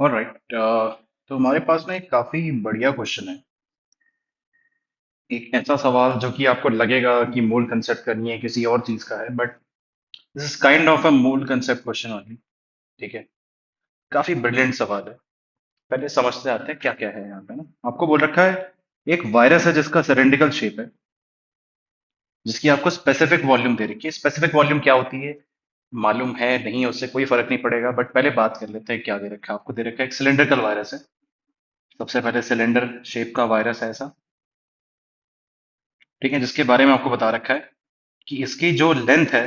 Alright. तो हमारे पास ना एक काफी बढ़िया क्वेश्चन है। एक ऐसा सवाल जो कि आपको लगेगा कि मूल कंसेप्ट करनी है किसी और चीज का है, but this is kind of a मूल कंसेप्ट क्वेश्चन ओनली। ठीक है। काफी ब्रिलियंट सवाल है। पहले समझते आते हैं क्या क्या है यहाँ पे ना। आपको बोल रखा है एक वायरस है जिसका सिलेंड्रिकल शेप है, जिसकी आपको स्पेसिफिक वॉल्यूम दे रखी है। स्पेसिफिक वॉल्यूम क्या होती है मालूम है नहीं, उससे कोई फर्क नहीं पड़ेगा, बट पहले बात कर लेते हैं क्या दे रखा है। आपको दे रखा है एक सिलेंड्रिकल वायरस है। सबसे पहले सिलेंडर शेप का वायरस है ऐसा। ठीक है, जिसके बारे में आपको बता रखा है कि इसकी जो लेंथ है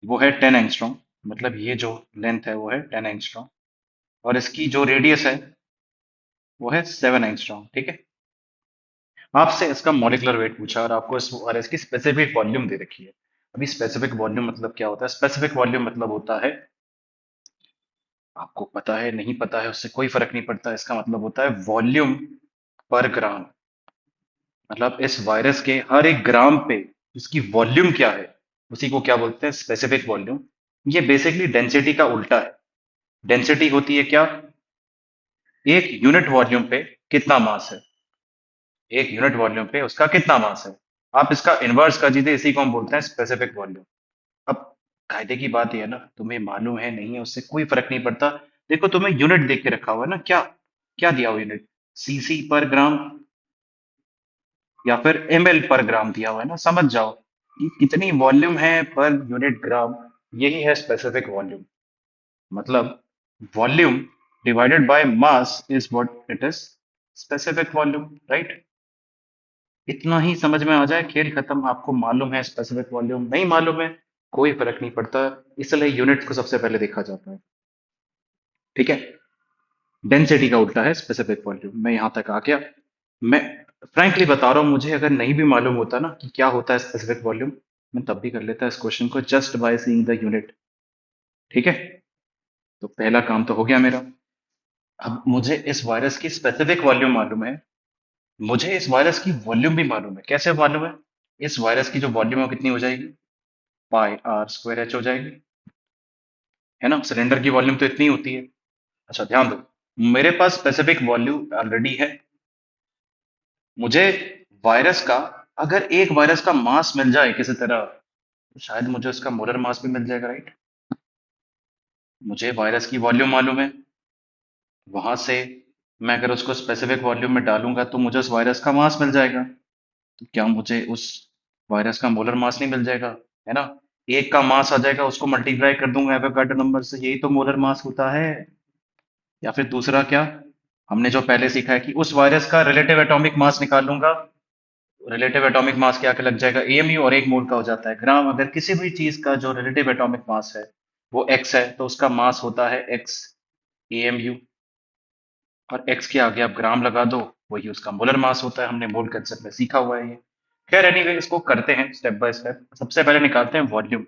वो है 10 एंगस्ट्रॉम। मतलब ये जो लेंथ है वो है 10 एंगस्ट्रॉम, और इसकी जो रेडियस है वो है 7 एंगस्ट्रॉम। ठीक है। आपसे इसका मॉलिक्यूलर वेट पूछा और आपको इस और इसकी स्पेसिफिक वॉल्यूम दे रखी है। अभी स्पेसिफिक वॉल्यूम मतलब क्या होता है? स्पेसिफिक वॉल्यूम मतलब होता है, आपको पता है नहीं पता है उससे कोई फर्क नहीं पड़ता, इसका मतलब होता है वॉल्यूम पर ग्राम। मतलब इस वायरस के हर एक ग्राम पे इसकी वॉल्यूम क्या है, उसी को क्या बोलते हैं? Specific volume. ये बेसिकली डेंसिटी का उल्टा है। डेंसिटी होती है क्या? एक यूनिट वॉल्यूम पे कितना मास है, एक यूनिट वॉल्यूम पे उसका कितना मास है। आप इसका इनवर्स कर दीजिए, इसी को हम बोलते हैं स्पेसिफिक वॉल्यूम। अब कायदे की बात यह है ना, तुम्हें मालूम है नहीं है उससे कोई फर्क नहीं पड़ता। देखो तुम्हें यूनिट देख के रखा हुआ है ना, क्या क्या दिया हुआ यूनिट? सीसी पर ग्राम या फिर एमएल पर ग्राम दिया हुआ है ना। समझ जाओ कि कितनी वॉल्यूम है पर यूनिट ग्राम। यही है स्पेसिफिक वॉल्यूम। मतलब volume divided by mass is what it is, specific volume. Right. इतना ही समझ में आ जाए, खेल खत्म। आपको मालूम है स्पेसिफिक वॉल्यूम, नहीं मालूम है कोई फर्क नहीं पड़ता। इसलिए यूनिट्स को सबसे पहले देखा जाता है। ठीक है। डेंसिटी का उल्टा है स्पेसिफिक वॉल्यूम। मैं यहां तक आ गया। मैं फ्रैंकली बता रहा हूं, मुझे अगर नहीं भी मालूम होता ना कि क्या होता है स्पेसिफिक वॉल्यूम, मैं तब भी कर लेता इस क्वेश्चन को just by seeing the unit. ठीक है। तो पहला काम तो हो गया मेरा। अब मुझे इस वायरस की स्पेसिफिक वॉल्यूम मालूम है, मुझे इस वायरस की वॉल्यूम भी मालूम है। कैसे मालूम है? इस वायरस की जो वॉल्यूम है वो कितनी हो जाएगी? पाई आर स्क्वायर एच हो जाएगी। है ना, सिलेंडर की वॉल्यूम तो इतनी होती है। अच्छा ध्यान दो, मेरे पास स्पेसिफिक वॉल्यूम ऑलरेडी है। मुझे वायरस का, अगर एक वायरस का मास मिल जाए किसी तरह, तो शायद मुझे उसका मोलर मास भी मिल जाएगा। राइट। मुझे वायरस की वॉल्यूम मालूम है, वहां से मैं अगर उसको स्पेसिफिक वॉल्यूम में डालूंगा तो मुझे उस वायरस का मास मिल जाएगा। तो क्या मुझे उस वायरस का मोलर मास नहीं मिल जाएगा? है ना। एक का मास आ जाएगा, उसको मल्टीप्लाई कर दूंगा एवोगाड्रो नंबर से, यही तो मोलर मास होता है। या फिर दूसरा क्या, हमने जो पहले सीखा है कि उस वायरस का रिलेटिव एटॉमिक मास निकाल लूंगा। रिलेटिव एटॉमिक मास क्या लग जाएगा? एएमयू, और एक मोल का हो जाता है ग्राम। अगर किसी भी चीज का जो रिलेटिव एटॉमिक मास है वो एक्स है, तो उसका मास होता है एक्स एएमयू। और एक्स के आगे आप ग्राम लगा दो, वही उसका मोलर मास होता है। हमने मोल कंसेप्ट में सीखा हुआ है ये। खैर एनीवे, इसको करते हैं स्टेप बाय स्टेप। सबसे पहले निकालते हैं वॉल्यूम।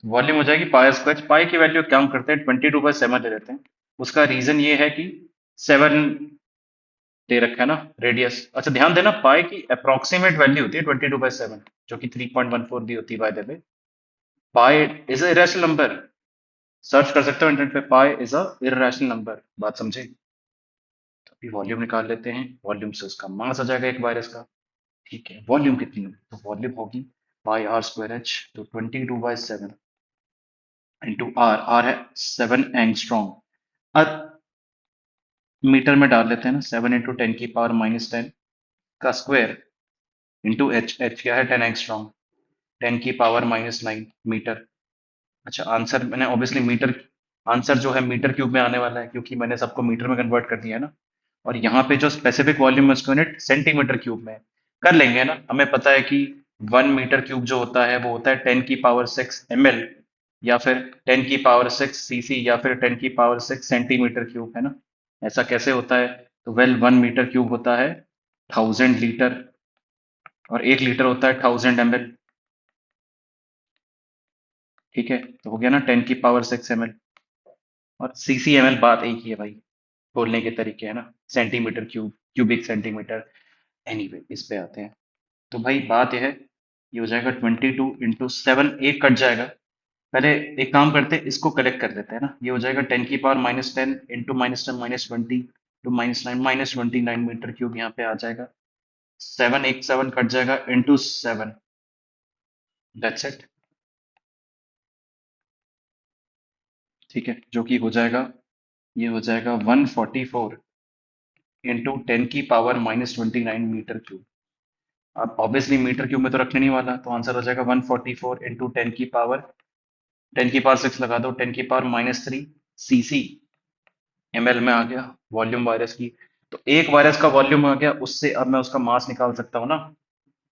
वॉल्यूम हो जाएगी पाई स्क्वायर। पाई की वैल्यू क्या हम करते हैं? 22/7 ले लेते हैं। उसका रीजन ये है कि 7 दे रखा है ना रेडियस। अच्छा ध्यान देना, पाई की अप्रोक्सीमेट वैल्यू होती है 22/7, जो कि 3.14 भी होती है by the way. Pi is a irrational number. Search कर सकते हो इंटरनेट पे, pi is a irrational number. बात समझे? तो अभी वॉल्यूम निकाल लेते हैं। वॉल्यूम से उसका मास आ जाएगा एक वायरस का। ठीक है, वॉल्यूम कितनी होगी? तो वॉल्यूम होगी पाई आर स्क्वायर एच। तो 22/7 इंटू आर। आर है 7 एंगस्ट्रॉम। अब मीटर में डाल लेते हैं ना, 7 × 10⁻⁻10 का स्क्वायर इंटू एच। एच क्या है? 10 एंगस्ट्रॉम। 10⁻⁹ मीटर। अच्छा आंसर मैंने ऑब्वियसली मीटर, आंसर जो है मीटर क्यूब में आने वाला है, क्योंकि मैंने सबको मीटर में कन्वर्ट कर दिया है ना। और यहाँ पे जो स्पेसिफिक वॉल्यूम है उसको यूनिट सेंटीमीटर क्यूब में कर लेंगे ना। हमें पता है कि 1 मीटर क्यूब जो होता है वो होता है 10⁶ ml, या फिर 10⁶cc, या फिर 10⁶ सेंटीमीटर क्यूब। है ना। ऐसा कैसे होता है? तो वेल, 1 मीटर क्यूब होता है 1000 लीटर, और 1 लीटर होता है 1000 ml। ठीक है, तो हो गया ना 10⁶ml। और CC/ml बात एक ही है भाई, बोलने के तरीके है ना। Centimetre cube, cubic centimetre. Anyway, इस पे आते हैं। तो भाई बात यह है, ये हो जाएगा 22 × 7, एक कट जाएगा। पहले एक काम करते हैं, इसको कलेक्ट कर लेते हैं ना। ये हो जाएगा 10 की power -10 into -10 -20 to -9 -29 meter cube यहाँ पे आ जाएगा। 7 एक 7 कट जाएगा इंटू 7। That's it. ठीक है, जो कि हो जाएगा, ये हो जाएगा 144 इंटू 10 की पावर -29 मीटर क्यूब। अब ऑब्वियसली मीटर क्यूब में तो रखने नहीं वाला, तो आंसर हो जाएगा 144 इंटू 10 की पावर 6 लगा दो, 10 की पावर -3 cc ml में आ गया वॉल्यूम वायरस की। तो एक वायरस का वॉल्यूम आ गया, उससे अब मैं उसका मास निकाल सकता हूँ ना।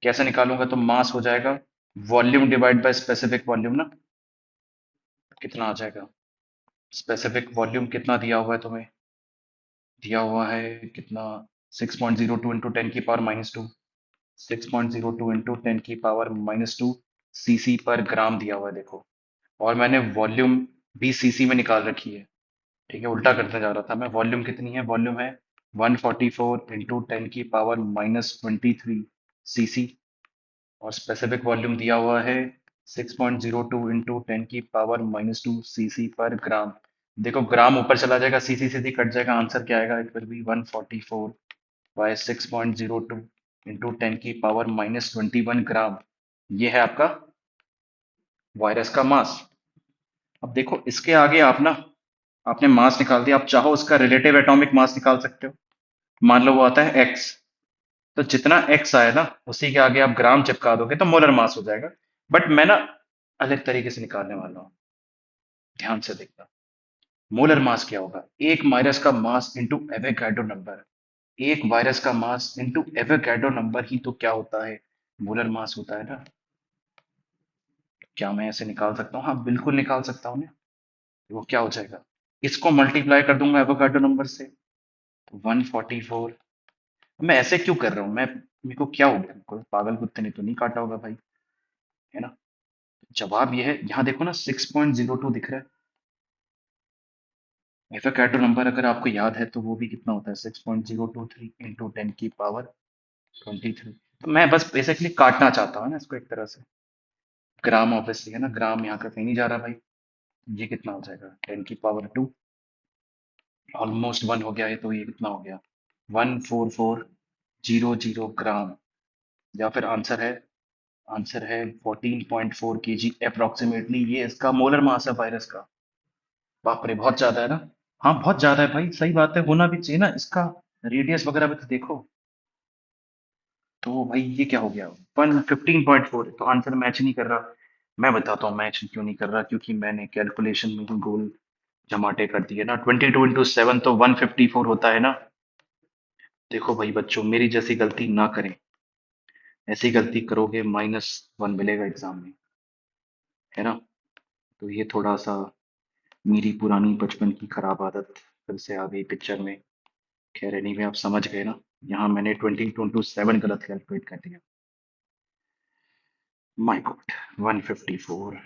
कैसे निकालूंगा? तो मास हो जाएगा volume divide by specific volume ना। कितना आ जाएगा? स्पेसिफिक वॉल्यूम कितना दिया हुआ है तुम्हें? दिया हुआ है कितना? 6.02 इंटू 10 की पावर -2। 6.02 इंटू 10 की पावर -2 सीसी पर ग्राम दिया हुआ है, देखो। और मैंने वॉल्यूम भी सीसी में निकाल रखी है। ठीक है, उल्टा करने जा रहा था मैं। वॉल्यूम कितनी है? वॉल्यूम है 144 इंटू 10 की पावर -23 सीसी। और स्पेसिफिक वॉल्यूम दिया हुआ है 6.02 इंटू 10 की पावर-2 सीसी पर ग्राम। देखो, ग्राम ऊपर चला जाएगा, सीसी सीधी कट जाएगा, आंसर क्या आएगा? It will be 144 by 6.02 into 10 की पावर-21 ग्राम। ये है आपका वायरस का मास। अब देखो, इसके आगे आप ना, आपने मास निकाल दिया, आप चाहो उसका रिलेटिव एटॉमिक मास निकाल सकते हो। मान लो वो आता है एक्स, तो जितना एक्स आए ना, उसी के आगे आप ग्राम चिपका दोगे तो मोलर मास हो जाएगा। बट मैं ना अलग तरीके से निकालने वाला हूँ, ध्यान से देखना। मोलर मास क्या होगा? एक वायरस का मास इंटू एवोगैड्रो नंबर। एक वायरस का मास इंटू एवोगैड्रो नंबर ही तो क्या होता है? मोलर मास होता है ना। क्या मैं ऐसे निकाल सकता हूँ? हाँ, बिल्कुल निकाल सकता हूँ ना। वो क्या हो जाएगा? इसको मल्टीप्लाई कर दूंगा एवोगैड्रो नंबर से, 144। मैं ऐसे क्यों कर रहा हूँ मैं? मेरे को क्या हो गया? कोई पागल कुत्ते ने तो नहीं काटा होगा भाई, है ना? जवाब ये है, यहाँ देखो ना 6.02 दिख रहा है। एवोगैड्रो नंबर अगर आपको याद है तो वो भी कितना होता है? 6.023 इंटू 10 की पावर 23। तो मैं बस बेसिकली काटना चाहता हूँ ना इसको एक तरह से। ग्राम ऑब्वियसली है ना, ग्राम यहाँ का कहीं नहीं जा रहा भाई। ये कितना हो जाएगा? 10 की पावर 2, ऑलमोस्ट 1 हो गया है, तो ये कितना हो गया? 14400 ग्राम। या फिर आंसर है 14.4 kg अप्रोक्सीमेटली। ये इसका मोलर मास है वायरस का। बाप रे, बहुत ज्यादा है ना। हाँ, बहुत ज्यादा है भाई, सही बात है, होना भी चाहिए ना इसका। रेडियस वगैरह भी तो देखो। तो भाई ये क्या हो गया? 15.4, तो आंसर मैच नहीं कर रहा। मैं बताता हूँ मैच क्यों नहीं कर रहा, क्योंकि मैंने कैलकुलेशन में ही गोल जमाटे कर दिए ना। 22 इंटू 7 तो 154 होता है ना। देखो भाई बच्चों, मेरी जैसी गलती ना करें। ऐसी गलती करोगे -1 मिलेगा एग्जाम में, है ना। तो ये थोड़ा सा मेरी पुरानी बचपन की खराब आदत फिर से आ गई पिक्चर में। खैर एनीवे, आप समझ गए ना। यहाँ मैंने 20 इंटू 7 गलत कैलकुलेट कर दिया। My God, 154।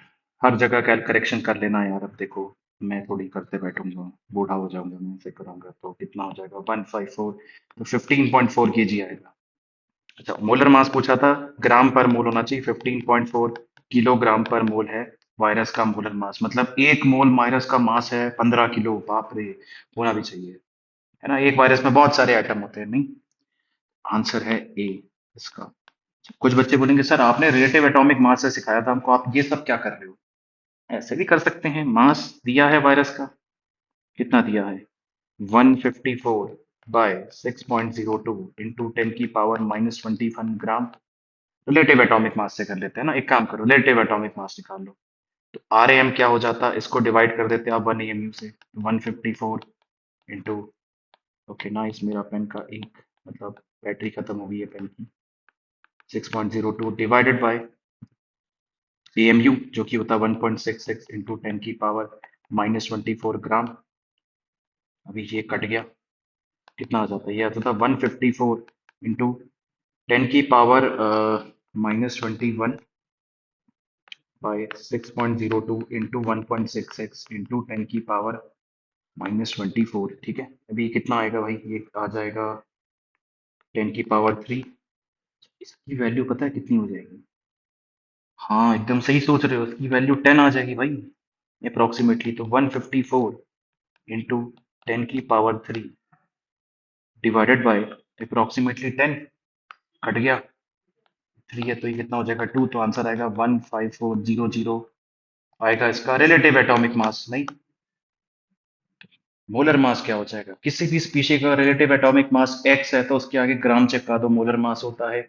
हर जगह करेक्शन कर लेना यार। अब देखो, मैं थोड़ी करते बैठूंगा, बूढ़ा हो जाऊंगा मैं ऐसे करूंगा, तो कितना हो जाएगा? 154, तो 15.4 kg आएगा। अच्छा, मोलर मास पूछा था, ग्राम पर मोल होना चाहिए। 15.4 किलोग्राम पर मोल है वायरस का मोलर मास। मतलब एक मोल वायरस का मास है 15 किलो। बाप रे, होना भी चाहिए, है ना। एक वायरस में बहुत सारे आइटम होते हैं, नहीं। आंसर है ए इसका। कुछ बच्चे बोलेंगे सर आपने रिलेटिव एटॉमिक मास से सिखाया था हमको, आप ये सब क्या कर रहे हो? ऐसे भी कर सकते हैं। मास दिया है वायरस का, कितना दिया है? 154 बाय 6.02 इंटू 10 की पावर-21 ग्राम। रिलेटिव एटॉमिक मास से कर लेते हैं ना। एक काम करो, रिलेटिव एटॉमिक मास निकाल लो। तो आर एम क्या हो जाता? इसको डिवाइड कर देते हैं आप 1 AMU से। 154 इंटू, ओके नाइस, मेरा पेन का इंक, मतलब बैटरी खत्म हो गई है पेन की। 6.02 डिवाइडेड बाय AMU, जो कि होता है 1.66 इंटू 10 की पावर-24 ग्राम। अभी ये कट गया, कितना आ जाता है? ये आता था 154 इंटू 10 की पावर-21 बाय 6.02 इंटू 1.66 इंटू 10 की पावर-24। ठीक है, अभी ये कितना आएगा भाई? ये आ जाएगा 10 की पावर 3। इसकी वैल्यू पता है कितनी हो जाएगी? हाँ एकदम सही सोच रहे हो, इसकी वैल्यू 10 आ जाएगी भाई अप्रोक्सीमेटली। तो 154 इंटू 10 की power 3 divided by approximately 10, cut गया 3 है तो ये कितना हो जाएगा 2, तो आंसर आएगा 15400 आएगा इसका रिलेटिव एटॉमिक मास। नहीं, मोलर मास क्या हो जाएगा? किसी भी स्पीशी का रिलेटिव एटॉमिक मास एक्स है तो उसके आगे ग्राम चिपका दो, मोलर मास होता है।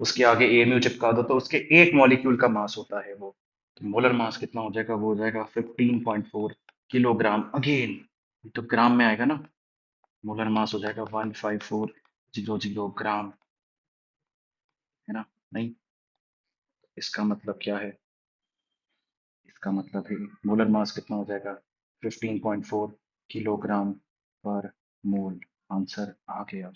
उसके आगे एमयू चिपका दो तो उसके एक मॉलिक्यूल का मास होता है वो। तो मोलर मास कितना हो जाएगा? वो हो जाएगा 15.4 किलोग्राम। अगेन ये तो ग्राम में आएगा ना। मोलर मास हो जाएगा 15400 ग्राम, है ना? नहीं, इसका मतलब क्या है? इसका मतलब है मोलर मास कितना हो जाएगा? 15.4 किलोग्राम पर मोल। आंसर आ गया।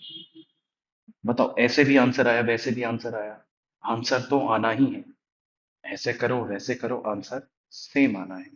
बताओ, ऐसे भी आंसर आया, वैसे भी आंसर आया, आंसर तो आना ही है। ऐसे करो वैसे करो, आंसर सेम आना है।